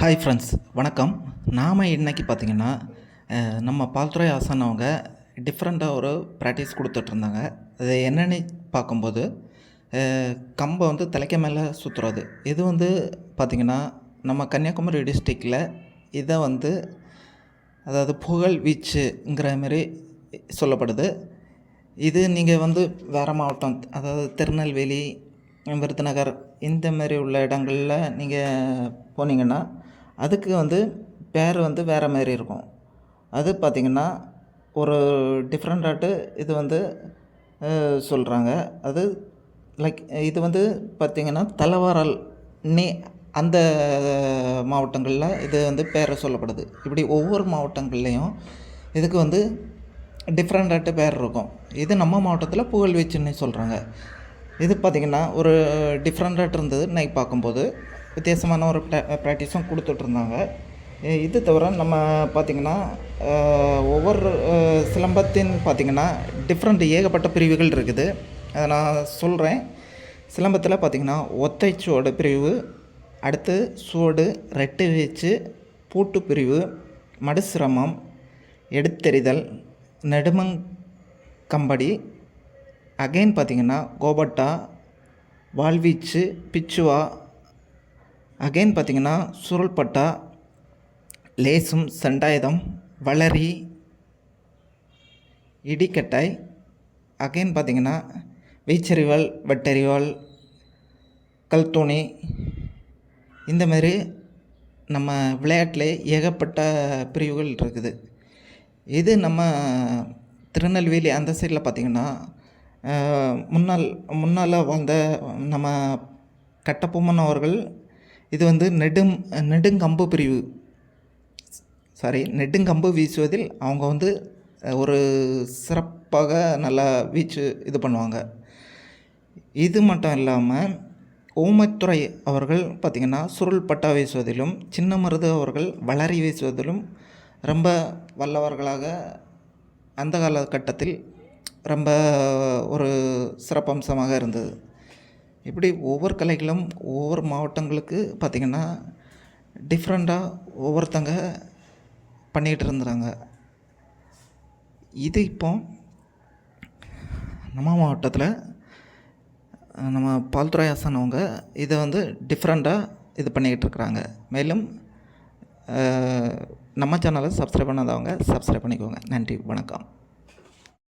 Hi friends, வணக்கம். நாம் இன்றைக்கி பார்த்திங்கன்னா நம்ம பால்துறை ஆசான் அவங்க டிஃப்ரெண்ட்டாக ஒரு ப்ராக்டிஸ் கொடுத்துட்ருந்தாங்க. அது என்னென்னு பார்க்கும்போது கம்பை வந்து தலைக்க மேலே சுற்றுறது. இது வந்து பார்த்திங்கன்னா நம்ம கன்னியாகுமரி டிஸ்ட்ரிக்டில் இதை வந்து அதாவது புகழ் வீச்சுங்கிற மாரி சொல்லப்படுது. இது நீங்கள் வந்து வேறு மாவட்டம், அதாவது திருநெல்வேலி, விருதுநகர் இந்த மாதிரி உள்ள இடங்களில் நீங்கள் போனீங்கன்னா அதுக்கு வந்து பேர் வந்து வேறு மாதிரி இருக்கும். அது பார்த்திங்கன்னா ஒரு டிஃப்ரெண்ட்டாட்டு இது வந்து சொல்கிறாங்க. அது லைக் இது வந்து பார்த்திங்கன்னா தலவாரல் நீ அந்த மாவட்டங்களில் இது வந்து பேர் சொல்லப்படுது. இப்படி ஒவ்வொரு மாவட்டங்கள்லேயும் இதுக்கு வந்து டிஃப்ரெண்ட்டாட்டு பேர் இருக்கும். இது நம்ம மாவட்டத்தில் புகழ்வீச்சுன்னு சொல்கிறாங்க. இது பார்த்திங்கன்னா ஒரு டிஃப்ரெண்ட்டாட்டு இருந்தது. இன்னைக்கு பார்க்கும்போது வித்தியாசமான ஒரு ப்ராக்டிஸும் கொடுத்துட்ருந்தாங்க. இது தவிர நம்ம பார்த்திங்கன்னா ஒவ்வொரு சிலம்பத்தின் பார்த்திங்கன்னா டிஃப்ரெண்ட் ஏகப்பட்ட பிரிவுகள் இருக்குது. அதை நான் சொல்கிறேன். சிலம்பத்தில் பார்த்திங்கன்னா ஒத்தை சுவடு பிரிவு, அடுத்து சுவடு, ரெட்டு வீச்சு, பூட்டு பிரிவு, மடுசிரமம், எடுத்தெறிதல், நெடுமங்கம்படி, அகைன் பார்த்திங்கன்னா கோபட்டா, வாள்வீச்சு, பிச்சுவா, அகைன் பார்த்திங்கன்னா சுருள்பட்டா, லேசும், சண்டாயுதம், வளரி, இடிக்கட்டாய், அகைன் பார்த்திங்கன்னா வீச்சறிவாள், வெட்டறிவாள், கல்தூணி, இந்தமாரி நம்ம விளையாட்டில் ஏகப்பட்ட பிரிவுகள் இருக்குது. இது நம்ம திருநெல்வேலி அந்த சைடில் பார்த்திங்கன்னா முன்னால் வாழ்ந்த நம்ம கட்டபொம்மன் அவர்கள் இது வந்து நெடுங்கம்பு பிரிவு நெடுங்கம்பு வீசுவதில் அவங்க வந்து ஒரு சிறப்பாக நல்லா வீச்சு இது பண்ணுவாங்க. இது மட்டும் இல்லாமல் ஊமைத்துறை அவர்கள் பார்த்திங்கன்னா சுருள்பட்டா வீசுவதிலும், சின்ன மருது அவர்கள் வளரி வீசுவதிலும் ரொம்ப வல்லவர்களாக அந்த காலகட்டத்தில் ரொம்ப ஒரு சிறப்பம்சமாக இருந்தது. இப்படி ஒவ்வொரு கலைகளும் ஒவ்வொரு மாவட்டங்களுக்கு பார்த்திங்கன்னா டிஃப்ரெண்ட்டாக ஒவ்வொருத்தங்க பண்ணிகிட்டு இருந்துறாங்க. இது இப்போ நம்ம மாவட்டத்தில் நம்ம பால்துறை ஆசான் அவங்க இதை வந்து டிஃப்ரெண்ட்டாக இது பண்ணிக்கிட்டு இருக்கிறாங்க. மேலும் நம்ம சேனலை சப்ஸ்கிரைப் பண்ணாதவங்க சப்ஸ்கிரைப் பண்ணிக்கோங்க. நன்றி, வணக்கம்.